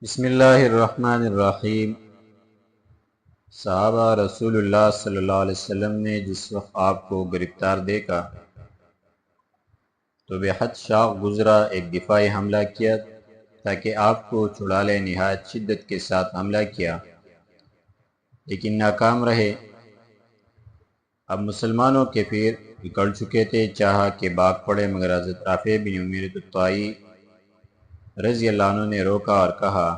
بسم اللہ الرحمن الرحیم۔ صحابہ رسول اللہ صلی اللہ علیہ وسلم نے جس وقت آپ کو گرفتار دیکھا تو بے حد شوق گزرا ایک دفاعی حملہ کیا تاکہ آپ کو چھڑا لے۔ نہایت شدت کے ساتھ حملہ کیا لیکن ناکام رہے۔ اب مسلمانوں کے پیر اکڑ چکے تھے، چاہا کہ بھاگ پڑے، مگر حضرت رافع بن امیر الطوائی رضی اللہ عنہ نے روکا اور کہا،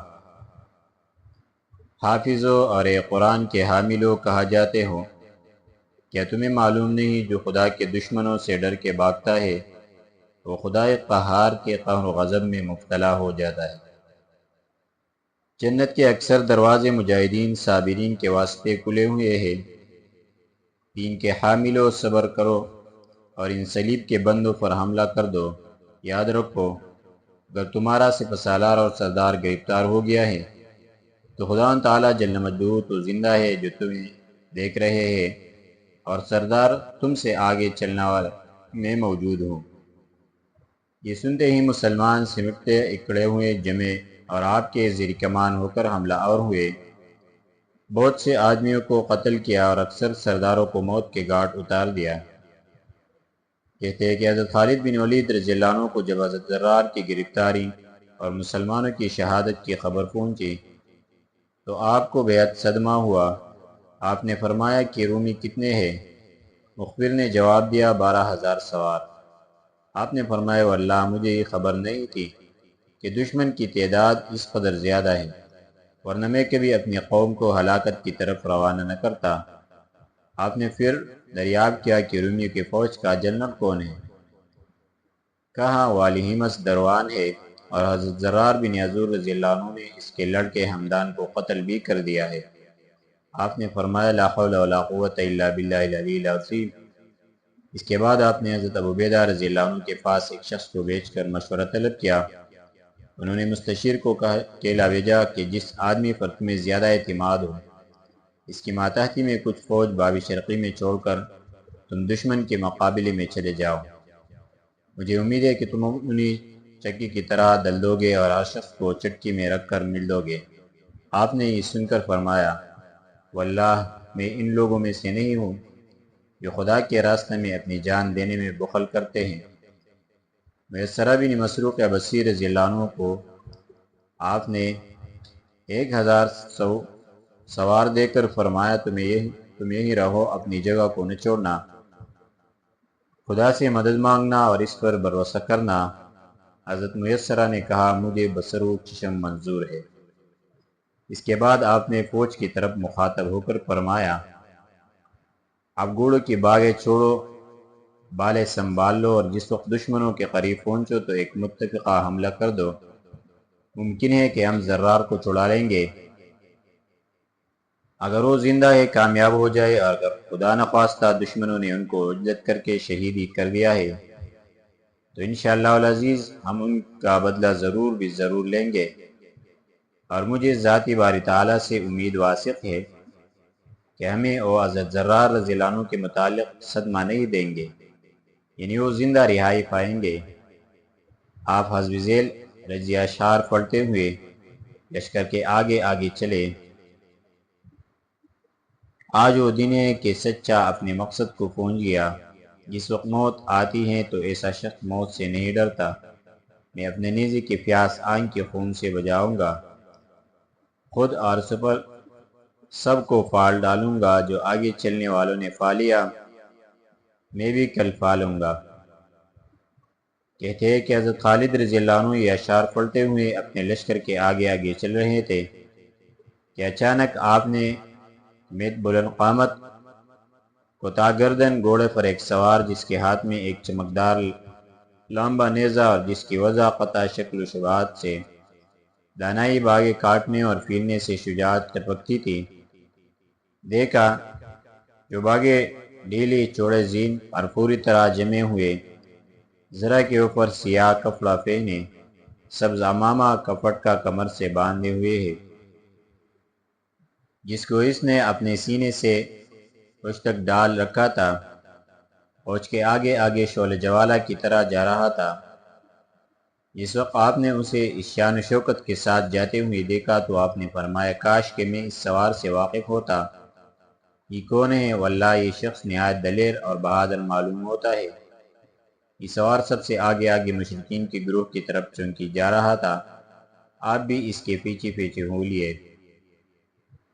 حافظو اور قرآن کے حاملو کہا جاتے ہو، کیا تمہیں معلوم نہیں جو خدا کے دشمنوں سے ڈر کے بھاگتا ہے وہ خدائے قہار کے قہر و غضب میں مبتلا ہو جاتا ہے۔ جنت کے اکثر دروازے مجاہدین صابرین کے واسطے کھلے ہوئے ہیں۔ دین کے حاملو صبر کرو اور ان صلیب کے بندوں پر حملہ کر دو۔ یاد رکھو اگر تمہارا سپہ سالار اور سردار گرفتار ہو گیا ہے تو خدا تعالیٰ جل مجدہ تو زندہ ہے جو تمہیں دیکھ رہے ہیں، اور سردار تم سے آگے چلنا والے میں موجود ہو۔ یہ سنتے ہی مسلمان سمٹتے اکڑے ہوئے جمے اور آپ کے زیر کمان ہو کر حملہ آور ہوئے۔ بہت سے آدمیوں کو قتل کیا اور اکثر سرداروں کو موت کے گھاٹ اتار دیا۔ کہتے ہیں کہ حضرت خالد بن ولید رضی اللہ عنہ کو جب حضرت زرار کی گرفتاری اور مسلمانوں کی شہادت کی خبر پہنچی تو آپ کو بے حد صدمہ ہوا۔ آپ نے فرمایا کہ رومی کتنے ہیں؟ مخبر نے جواب دیا 12,000 سوار۔ آپ نے فرمایا واللہ مجھے یہ خبر نہیں تھی کہ دشمن کی تعداد اس قدر زیادہ ہے، ورنہ میں کبھی اپنی قوم کو ہلاکت کی طرف روانہ نہ کرتا۔ آپ نے پھر دریافت کیا کہ رومیوں کی فوج کا جنرل کون ہے؟ کہا والی ہمس دروان ہے، اور حضرت زرار بن حضور رضی اللہ عنہ نے اس کے لڑکے حمدان کو قتل بھی کر دیا ہے۔ آپ نے فرمایا لا حول ولا قوت الا باللہ العلی العظیم۔ اس کے بعد آپ نے حضرت ابو عبیدہ رضی اللہ عنہ کے پاس ایک شخص کو بھیج کر مشورہ طلب کیا۔ انہوں نے مستشیر کو کہلا بھیجا کہ جس آدمی پر تمہیں زیادہ اعتماد ہو اس کی ماتحتی میں کچھ فوج باب شرقی میں چھوڑ کر تم دشمن کے مقابلے میں چلے جاؤ۔ مجھے امید ہے کہ تم انہیں چکی کی طرح دل دو گے اور ہر شخص کو چٹکی میں رکھ کر مل دو گے۔ آپ نے یہ سن کر فرمایا واللہ میں ان لوگوں میں سے نہیں ہوں جو خدا کے راستہ میں اپنی جان دینے میں بخل کرتے ہیں۔ میسرہ بن مسروق بصیر رضی اللہ عنہ کو آپ نے 1,000 سوار دے کر فرمایا تم یہی رہو، اپنی جگہ کو نہ چھوڑنا، خدا سے مدد مانگنا اور اس پر بھروسہ کرنا۔ حضرت میسرہ نے کہا مجھے بصرو چشم منظور ہے۔ اس کے بعد آپ نے فوج کی طرف مخاطب ہو کر فرمایا اب گھوڑوں کی باغیں چھوڑو، بالے سنبھال لو، اور جس وقت دشمنوں کے قریب پہنچو تو ایک متفقہ حملہ کر دو۔ ممکن ہے کہ ہم زرار کو چھڑا لیں گے، اگر وہ زندہ ہے کامیاب ہو جائے، اور اگر خدا نخواستہ دشمنوں نے ان کو عزت کر کے شہید ہی کر دیا ہے تو انشاءاللہ العزیز ہم ان کا بدلہ ضرور لیں گے، اور مجھے ذاتی باری تعالیٰ سے امید واثق ہے کہ ہمیں وہ حضرت زرار رضی اللہ عنہ کے متعلق صدمہ نہیں دیں گے، یعنی وہ زندہ رہائی پائیں گے۔ آپ حزب ذیل رضی اشعار پڑھتے ہوئے لشکر کے آگے آگے چلے۔ آج وہ دن ہے کہ سچا اپنے مقصد کو پہنچ گیا۔ جس وقت موت آتی ہے تو ایسا شخص موت سے نہیں ڈرتا۔ میں اپنے نیزے کی پیاس آنکھ کے خون سے بجاؤں گا، خود اور سپر سب کو پھاڑ ڈالوں گا۔ جو آگے چلنے والوں نے پھا لیا میں بھی کل پھا لوں گا۔ کہتے ہیں کہ حضرت خالد رضی اللہ عنہ یہ اشعار پڑھتے ہوئے اپنے لشکر کے آگے آگے چل رہے تھے کہ اچانک آپ نے میت بلند قامت کوتاہ گردن گھوڑے پر ایک سوار جس کے ہاتھ میں ایک چمکدار لمبا نیزہ اور جس کی وضع قطع شکل و شبہات سے دانائی باغیں کاٹنے اور پھیرنے سے شجاعت ٹپکتی تھی دیکھا۔ جو باغیں ڈھیلی چوڑے زین اور پوری طرح جمے ہوئے، ذرا کے اوپر سیاہ کپڑا پہنے، سبز عمامہ کپٹ کا کمر سے باندھے ہوئے ہے، جس کو اس نے اپنے سینے سے اس تک ڈال رکھا تھا، فوج کے آگے آگے شعلہ جوالہ کی طرح جا رہا تھا۔ جس وقت آپ نے اسے اس شان و شوکت کے ساتھ جاتے ہوئے دیکھا تو آپ نے فرمایا کاش کہ میں اس سوار سے واقف ہوتا، یہ کون ہے؟ واللہ یہ شخص نہایت دلیر اور بہادر معلوم ہوتا ہے۔ یہ سوار سب سے آگے آگے مشرکین کے گروہ کی طرف چونکی جا رہا تھا، آپ بھی اس کے پیچھے پیچھے ہو لیے۔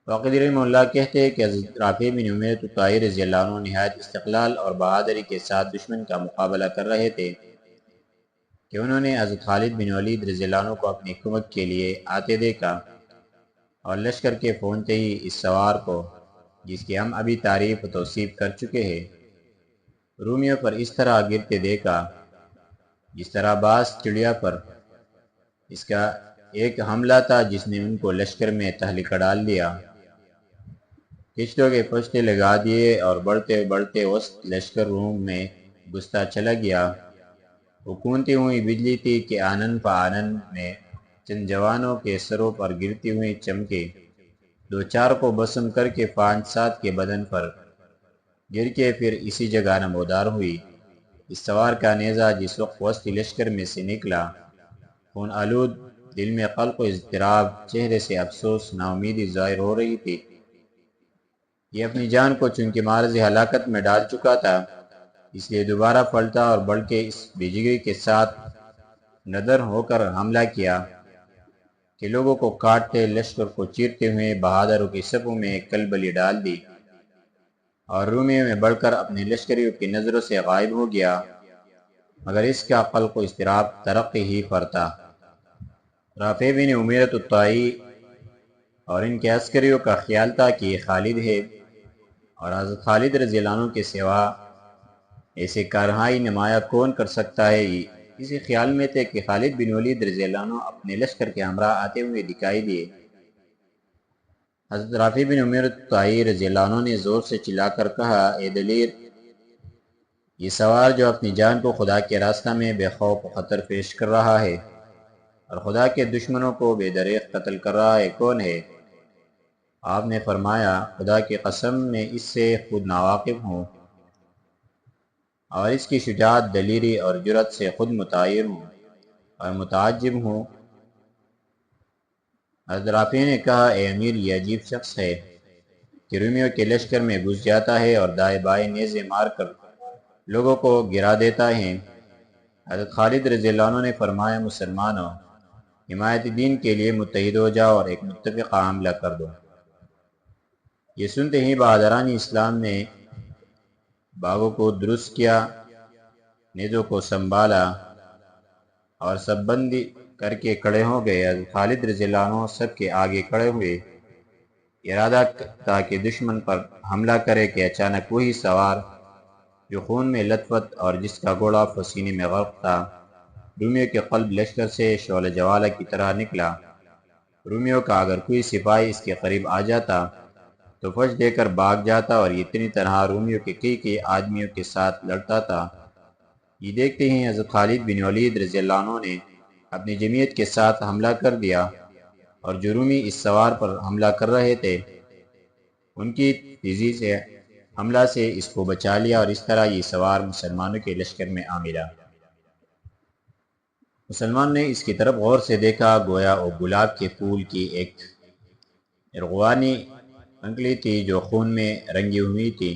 واقعی رحمہ اللہ کہتے ہیں کہ حضرت رافع بن امیرۃ الطائی رضی اللہ عنہ نہایت استقلال اور بہادری کے ساتھ دشمن کا مقابلہ کر رہے تھے کہ انہوں نے حضرت خالد بن ولید رضی اللہ عنہ کو اپنی حکومت کے لیے آتے دیکھا اور لشکر کے پہنچتے ہی اس سوار کو، جس کی ہم ابھی تعریف و توصیف کر چکے ہیں، رومیوں پر اس طرح گرتے دیکھا جس طرح باز چڑیا پر۔ اس کا ایک حملہ تھا جس نے ان کو لشکر میں تہلکہ ڈال دیا، کشتوں کے پشتے لگا دیے اور بڑھتے بڑھتے وسط لشکر روم میں گھستا چلا گیا۔ وہ کونتی ہوئی بجلی تھی کہ آنن فآنن میں چند جوانوں کے سروں پر گرتی ہوئی چمکے، دو چار کو بسم کر کے 5-7 کے بدن پر گر کے پھر اسی جگہ نمودار ہوئی۔ اس سوار کا نیزہ جس وقت وسط لشکر میں سے نکلا، خون آلود، دل میں قلق و اضطراب، چہرے سے افسوس، ناامیدی ظاہر ہو رہی تھی۔ یہ اپنی جان کو چونکہ معرض ہلاکت میں ڈال چکا تھا، اس لیے دوبارہ پلٹا اور بڑھ کے اس بے جگری کے ساتھ ندر ہو کر حملہ کیا کہ لوگوں کو کاٹتے، لشکر کو چیرتے ہوئے بہادروں کی صفوں میں کلبلی ڈال دی اور رومیوں میں بڑھ کر اپنے لشکریوں کی نظروں سے غائب ہو گیا، مگر اس کا قلق و اضطراب ترقی ہی پر تھا۔ رافع بن امیرۃ الطائی اور ان کے عسکریوں کا خیال تھا کہ یہ خالد ہے، اور حضرت خالد رضی اللہ عنہ کے سوا ایسے کارہائی نمایاں کون کر سکتا ہے۔ اسی خیال میں تھے کہ خالد بن ولید رضی اللہ عنہ اپنے لشکر کے ہمراہ آتے ہوئے دکھائی دیے۔ حضرت رافع بن امیرۃ الطائی رضی اللہ عنہ نے زور سے چلا کر کہا، اے دلیر، یہ سوار جو اپنی جان کو خدا کے راستہ میں بے خوف و خطر پیش کر رہا ہے اور خدا کے دشمنوں کو بے دریغ قتل کر رہا ہے، کون ہے؟ آپ نے فرمایا، خدا کی قسم میں اس سے خود ناواقف ہوں اور اس کی شجاعت، دلیری اور جرأت سے خود متعیر ہوں اور متعجب ہوں۔ حضرت رافع نے کہا، اے امیر، یہ عجیب شخص ہے کہ رومیوں کے لشکر میں گھس جاتا ہے اور دائیں بائیں نیزے مار کر لوگوں کو گرا دیتا ہے۔ حضرت خالد رضی اللہ عنہ نے فرمایا، مسلمانوں، حمایت دین کے لیے متحد ہو جاؤ اور ایک متفقہ حملہ کر دو۔ یہ سنتے ہی بہادران اسلام نے باغوں کو درست کیا، نیزوں کو سنبھالا اور سب بندی کر کے کھڑے ہو گئے۔ حضرت خالد رضی اللہ عنہ سب کے آگے کھڑے ہوئے، ارادہ تھا کہ دشمن پر حملہ کرے کہ اچانک وہی سوار جو خون میں لت پت اور جس کا گھوڑا پسینے میں غرق تھا، رومیوں کے قلب لشکر سے شعلہ جوالہ کی طرح نکلا۔ رومیوں کا اگر کوئی سپاہی اس کے قریب آ جاتا تو فش دے کر بھاگ جاتا اور یہ اتنی طرح رومیوں کے کئی آدمیوں کے ساتھ لڑتا تھا۔ یہ دیکھتے ہی حضرت خالد بن ولید رضی اللہ عنہ نے اپنی جمعیت کے ساتھ حملہ کر دیا اور جو رومی اس سوار پر حملہ کر رہے تھے ان کی تیزی سے حملہ سے اس کو بچا لیا، اور اس طرح یہ سوار مسلمانوں کے لشکر میں آ ملا۔ مسلمان نے اس کی طرف غور سے دیکھا، گویا وہ گلاب کے پھول کی ایک ارغوانی انگلی تھی جو خون میں رنگی ہوئی تھی۔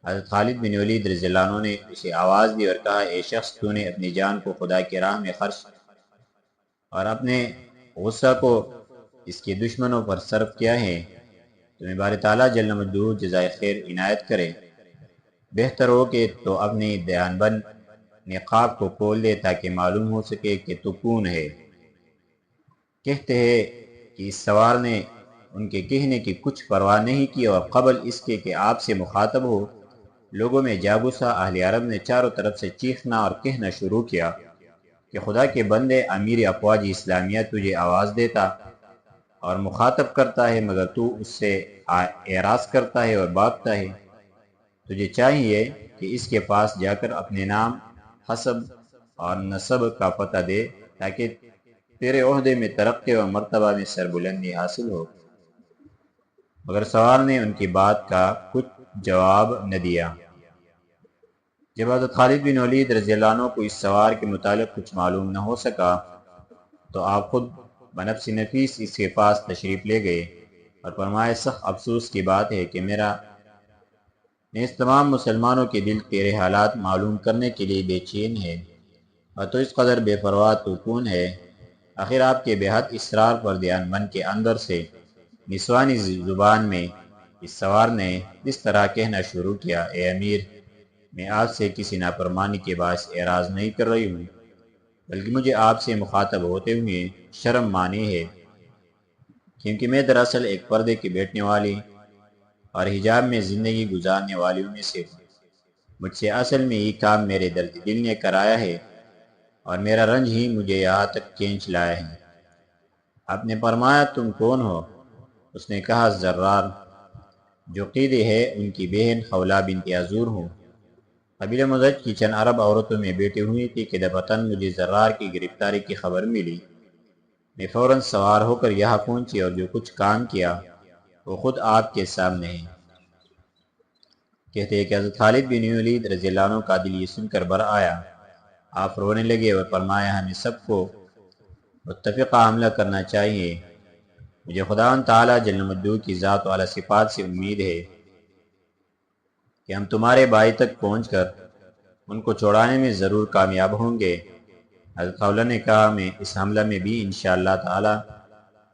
حضرت خالد بن ولید رضی اللہ عنہ نے اسے آواز دی اور کہا، اے شخص، تو نے اپنی جان کو خدا کی راہ میں خرچ اور اپنے غصہ کو اس کے دشمنوں پر صرف کیا ہے، تمہیں باری تعالیٰ جل مجدہ جزائے خیر عنایت کرے۔ بہتر ہو کہ تو اپنی دھیان بند نقاب کو کھول دے تاکہ معلوم ہو سکے کہ تو کون ہے۔ کہتے ہیں کہ اس سوار نے ان کے کہنے کی کچھ پرواہ نہیں کی اور قبل اس کے کہ آپ سے مخاطب ہو، لوگوں میں جا گھسا۔ اہل عرب نے چاروں طرف سے چیخنا اور کہنا شروع کیا کہ خدا کے بندے، امیر افواج اسلامیہ تجھے آواز دیتا اور مخاطب کرتا ہے، مگر تو اس سے اعراض کرتا ہے اور بھاگتا ہے۔ تجھے چاہیے کہ اس کے پاس جا کر اپنے نام، حسب اور نسب کا پتہ دے تاکہ تیرے عہدے میں ترقی اور مرتبہ میں سربلندی حاصل ہو۔ مگر سوار نے ان کی بات کا کچھ جواب نہ دیا۔ جب حضرت خالد بن ولید رضی اللہ عنہ کو اس سوار کے متعلق کچھ معلوم نہ ہو سکا تو آپ خود بنفس نفیس اس کے پاس تشریف لے گئے اور فرمایا سخت افسوس کی بات ہے کہ میرا نیز تمام مسلمانوں کے دل تیرے حالات معلوم کرنے کے لیے بے چین ہے اور تو اس قدر بے پرواہ تو کون ہے۔ آخر آپ کے بے حد اصرار پر دھیان من کے اندر سے نسوانی زبان میں اس سوار نے اس طرح کہنا شروع کیا، اے امیر، میں آپ سے کسی نافرمانی کے باعث اعراض نہیں کر رہی ہوں، بلکہ مجھے آپ سے مخاطب ہوتے ہوئے شرم مانی ہے، کیونکہ میں دراصل ایک پردے کی بیٹھنے والی اور حجاب میں زندگی گزارنے والیوں میں سے ہوں۔ مجھ سے اصل میں یہ کام میرے درد دل نے کرایا ہے اور میرا رنج ہی مجھے یہاں تک کھینچ لایا ہے۔ آپ نے فرمایا تم کون ہو؟ اس نے کہا زرار، جو قیدی ہے ان کی بہن خولہ بنت عذور ہوں۔ قبیلہ مزج کی چند عرب عورتوں میں بیٹھی ہوئی تھی کہ دفعتاً مجھے زرار کی گرفتاری کی خبر ملی۔ میں فوراً سوار ہو کر یہاں پہنچی اور جو کچھ کام کیا وہ خود آپ کے سامنے ہے۔ کہتے ہیں کہ حضرت خالد بن ولید رضی اللہ عنہ کا دل یہ سن کر بر آیا۔ آپ رونے لگے اور فرمایا ہمیں سب کو متفقہ حملہ کرنا چاہیے۔ مجھے خداوند تعالیٰ جل مجدہ کی ذات و اعلیٰ صفات سے امید ہے کہ ہم تمہارے بائی تک پہنچ کر ان کو چھوڑانے میں ضرور کامیاب ہوں گے۔ حضرت خولہ نے کہا میں اس حملہ میں بھی انشاءاللہ تعالیٰ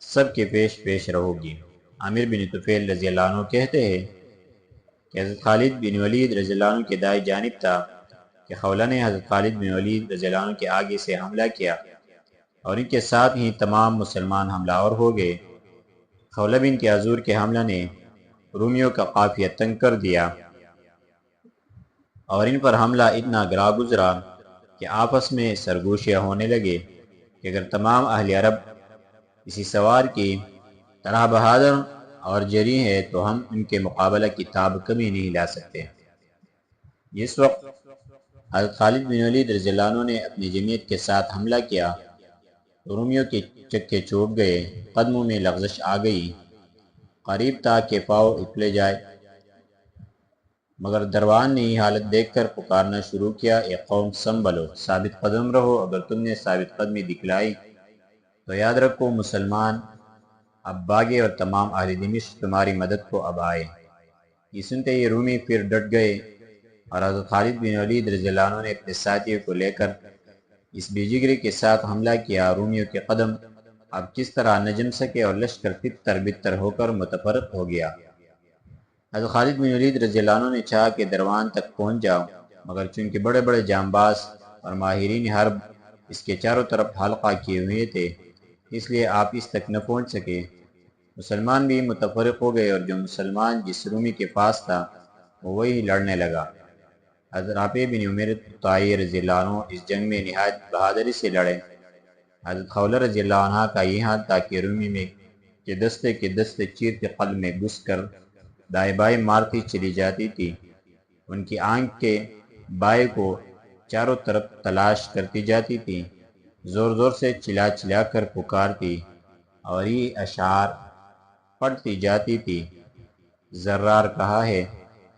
سب کے پیش رہو گی۔ عامر بن طفیل رضی اللہ عنہ کہتے ہیں کہ حضرت خالد بن ولید رضی اللہ عنہ کے دائیں جانب تھا کہ خولہ نے حضرت خالد بن ولید رضی اللہ عنہ کے آگے سے حملہ کیا اور ان کے ساتھ ہی تمام مسلمان حملہ آور ہو گئے۔ خولہ بنت عذور کے حملہ نے رومیوں کا قافیہ تنگ کر دیا اور ان پر حملہ اتنا گرا گزرا کہ آپس میں سرگوشیاں ہونے لگے کہ اگر تمام اہل عرب اسی سوار کی طرح بہادر اور جری ہے تو ہم ان کے مقابلہ کی تاب کمی نہیں لا سکتے۔ جس وقت حضرت خالد بن ولید رضی اللہ عنہ نے اپنی جمعیت کے ساتھ حملہ کیا تو رومیوں کے چکے چوب گئے، قدموں میں لغزش آ گئی، قریب تھا کہ پاؤں اکھلے جائے، مگر دروان نے یہ حالت دیکھ کر پکارنا شروع کیا، اے قوم سنبھلو، ثابت قدم رہو، اگر تم نے ثابت قدمی دکھلائی تو یاد رکھو مسلمان اب باغے اور تمام اہل دمشق تمہاری مدد کو اب آئے۔ یہ سنتے ہی رومی پھر ڈٹ گئے اور حضرت خالد بن ولید رضی اللہ عنہ نے اپنے ساتھیوں کو لے کر اس بے جگری کے ساتھ حملہ کیا۔ رومیوں کے قدم اب کس طرح نہ جم سکے اور لشکر تتر بتر ہو کر متفرق ہو گیا۔ حضرت خالد بن ولید رضی اللہ عنہ نے چاہا کہ دروان تک پہنچ جاؤ، مگر چونکہ بڑے بڑے جانباز اور ماہرین حرب اس کے چاروں طرف حلقہ کیے ہوئے تھے، اس لیے آپ اس تک نہ پہنچ سکے۔ مسلمان بھی متفرق ہو گئے اور جو مسلمان جس رومی کے پاس تھا وہ وہی لڑنے لگا۔ حضرت رافع بن عمر طائی رضی اللہ عنہ اس جنگ میں نہایت بہادری سے لڑے۔ حضرت خولہ رضی اللہ عنہ کا یہ حال تھا کہ رومی میں کہ دستے کے دستے چیرتے قلب میں گھس کر دائیں بائیں مارتی چلی جاتی تھی، ان کی آنکھ کے بائیں کو چاروں طرف تلاش کرتی جاتی تھی، زور زور سے چلا چلا کر پکارتی اور یہ اشعار پڑھتی جاتی تھی، زرار کہا ہے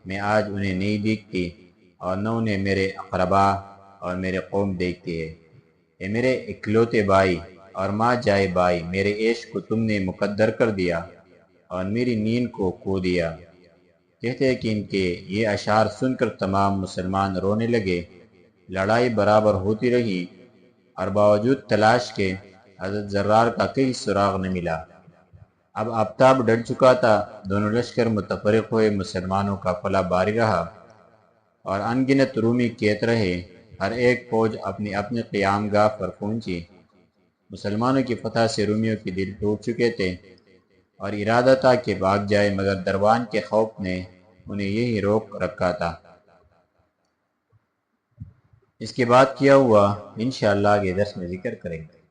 میں آج انہیں نہیں دیکھتی اور نہ انہیں میرے اقربا اور میرے قوم دیکھتی ہے۔ اے میرے اکلوتے بھائی اور ماں جائے بھائی، میرے عشق کو تم نے مقدر کر دیا اور میری نیند کو کھو دیا۔ کہتے ہیں کہ ان کے یہ اشعار سن کر تمام مسلمان رونے لگے۔ لڑائی برابر ہوتی رہی اور باوجود تلاش کے حضرت زرار کا کہیں سراغ نہ ملا۔ اب آفتاب ڈر چکا تھا، دونوں لشکر متفرق ہوئے، مسلمانوں کا پلہ باری رہا اور انگنت رومی کیت رہے، ہر ایک فوج اپنی اپنی قیام گاہ پر پہنچی۔ مسلمانوں کی فتح سے رومیوں کے دل ٹوٹ چکے تھے اور ارادہ تھا کہ بھاگ جائے، مگر دروان کے خوف نے انہیں یہی روک رکھا تھا۔ اس کے بعد کیا ہوا انشاءاللہ آگے درس میں ذکر کریں گے۔